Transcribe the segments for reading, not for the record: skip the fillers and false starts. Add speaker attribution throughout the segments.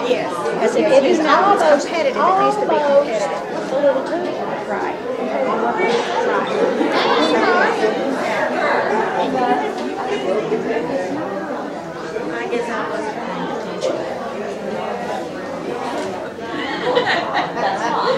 Speaker 1: Yes. As it is not almost competitive, it needs to be competitive. A little too. Right. I guess I was paying attention. That's hot.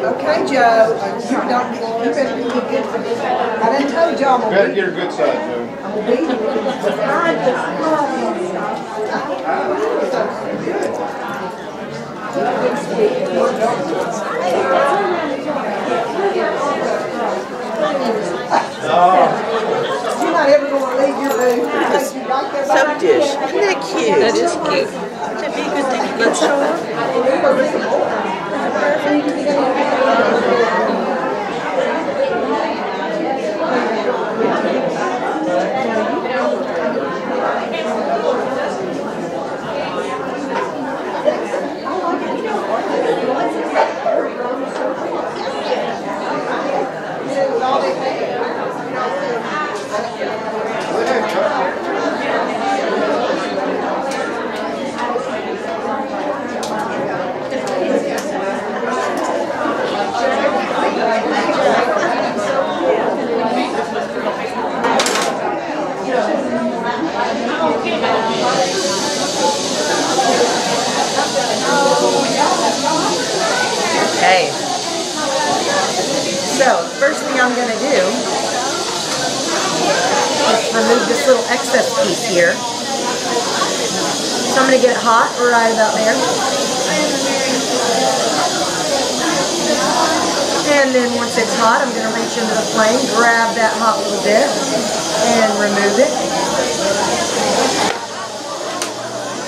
Speaker 2: Okay, Joe, you don't be good. I done told y'all I'm
Speaker 3: You gotta get her good side, Joe.
Speaker 2: I'm gonna beat You're not ever gonna leave your room.
Speaker 4: Soap dish. Isn't that cute?
Speaker 5: That is cute.
Speaker 4: That'd be a good thing to get shown. Okay. So, first thing I'm going to do is remove this little excess piece here. So I'm going to get it hot right about there. And then once it's hot, I'm going to reach into the flame, grab that hot little bit, and remove it.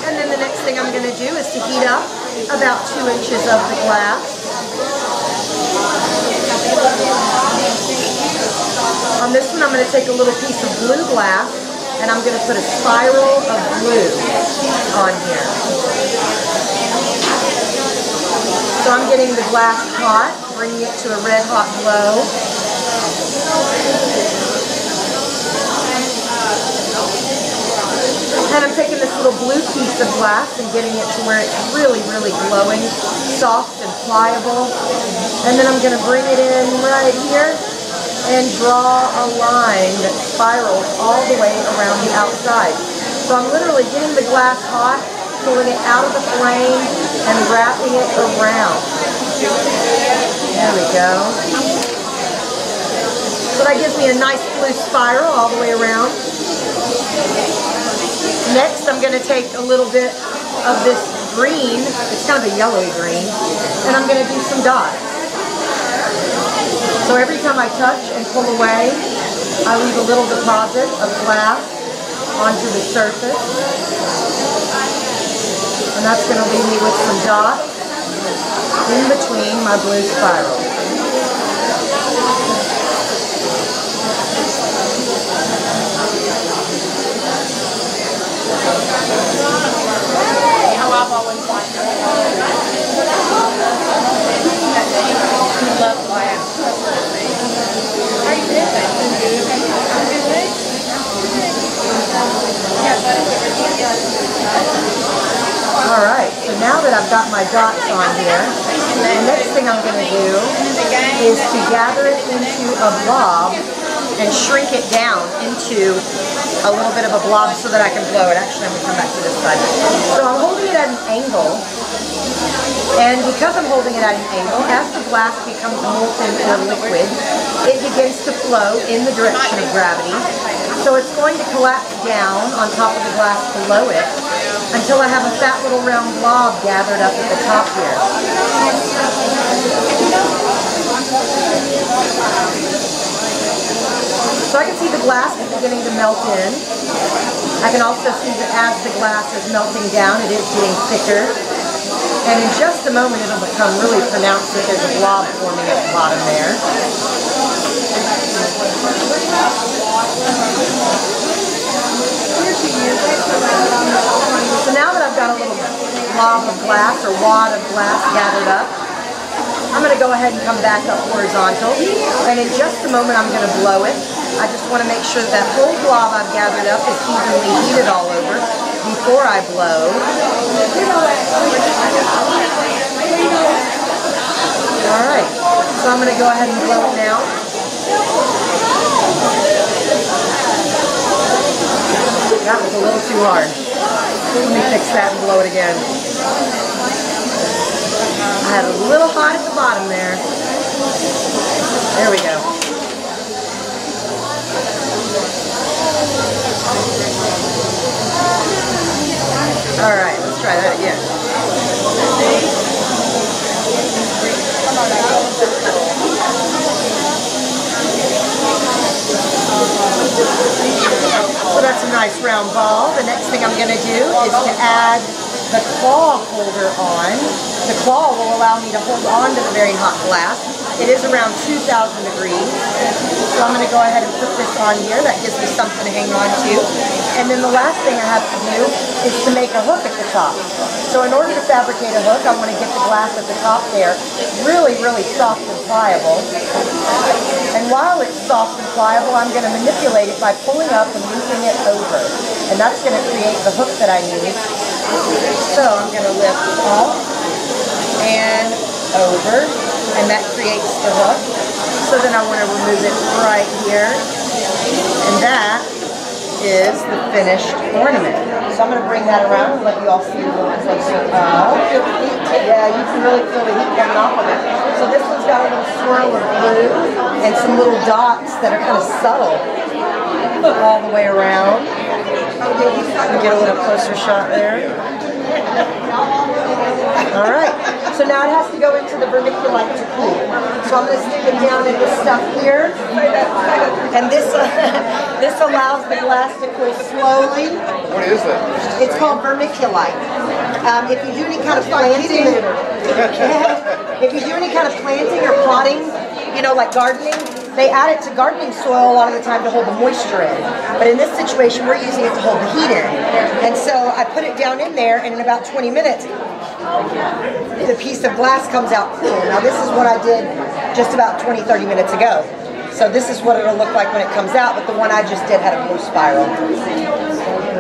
Speaker 4: And then the next thing I'm going to do is to heat up about 2 inches of the glass. On this one, I'm going to take a little piece of blue glass, and I'm going to put a spiral of blue on here. So I'm getting the glass hot, bringing it to a red hot glow. And I'm taking this little blue piece of glass and getting it to where it's really, really glowing, soft and pliable. And then I'm going to bring it in right here and draw a line that spirals all the way around the outside. So I'm literally getting the glass hot, pulling it out of the flame, and wrapping it around. There we go. So that gives me a nice blue spiral all the way around. Next, I'm going to take a little bit of this green, it's kind of a yellowy green, and I'm going to do some dots. So every time I touch and pull away, I leave a little deposit of glass onto the surface. And that's going to leave me with some dots in between my blue spirals. How I've always liked it. my dots on here. The next thing I'm going to do is to gather it into a blob and shrink it down into a little bit of a blob so that I can blow it. Actually, I'm going to come back to this side. So I'm holding it at an angle. And because I'm holding it at an angle, as the glass becomes molten or liquid, it begins to flow in the direction of gravity. So it's going to collapse down on top of the glass below it until I have a fat little round blob gathered up at the top here. So I can see the glass is beginning to melt in. I can also see that as the glass is melting down, it is getting thicker. And in just a moment, it'll become really pronounced that there's a blob forming at the bottom there. So now that I've got a little blob of glass or wad of glass gathered up, I'm going to go ahead and come back up horizontal. And in just a moment, I'm going to blow it. I just want to make sure that whole blob I've gathered up is evenly heated all over before I blow. Alright, so I'm going to go ahead and blow it now. That was a little too hard. Let me fix that and blow it again. I had a little hot at the bottom there. There we go. Alright, let's try that again. So that's a nice round ball. The next thing I'm going to do is to add the claw holder on. The claw will allow me to hold on to the very hot glass. It is around 2,000 degrees. So I'm going to go ahead and put this on here. That gives me something to hang on to. And then the last thing I have to do is to make a hook at the top. So in order to fabricate a hook, I want to get the glass at the top there really, really soft and pliable. And while it's soft and pliable, I'm going to manipulate it by pulling up and moving it over. And that's going to create the hook that I need. So I'm going to lift up and over, and that creates the hook. So then I want to remove it right here. And that is the finished ornament. So I'm going to bring that around and let you all see a little closer. Yeah, you can really feel the heat coming off of it. So this one's got a little swirl of blue and some little dots that are kind of subtle all the way around. Let me get a little closer shot there. Alright, so now it has to go into the vermiculite to cool. So I'm going to stick it down in this stuff here. And this this allows the glass to cool slowly.
Speaker 3: What is that?
Speaker 4: It's called vermiculite. If you do any kind of planting, if you do any kind of planting or potting, you know, like gardening, they add it to gardening soil a lot of the time to hold the moisture in. But in this situation, we're using it to hold the heat in. And so I put it down in there, and in about 20 minutes, the piece of glass comes out cool. Now this is what I did just about 20-30 minutes ago. So this is what it'll look like when it comes out, but the one I just did had a blue spiral.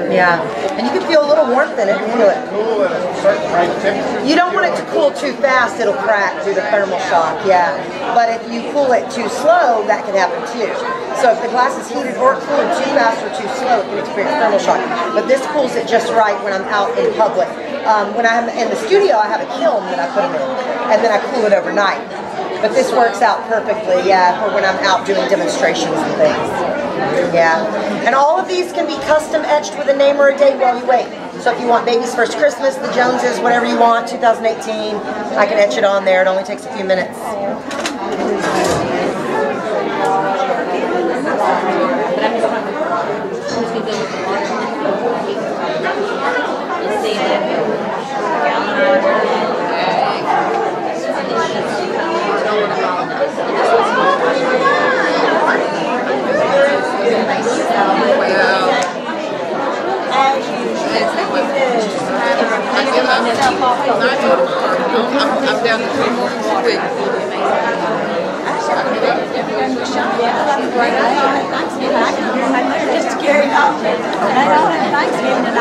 Speaker 4: Yeah, and you can feel a little warmth in it. Feel it.
Speaker 3: Cool at a certain right temperature.
Speaker 4: You don't want it to cool too fast, it'll crack due to thermal shock, yeah. But if you cool it too slow, that can happen too. So if the glass is heated or cooled too fast or too slow, it can experience thermal shock. But this cools it just right when I'm out in public. When I'm in the studio, I have a kiln that I put them in, and then I cool it overnight. But this works out perfectly, yeah, for when I'm out doing demonstrations and things. Yeah. And all of these can be custom etched with a name or a date while you wait. So if you want Baby's First Christmas, the Joneses, whatever you want, 2018, I can etch it on there. It only takes a few minutes.
Speaker 5: I'm down to 2 more weeks.
Speaker 1: Just carried on. They don't have Thanksgiving, and I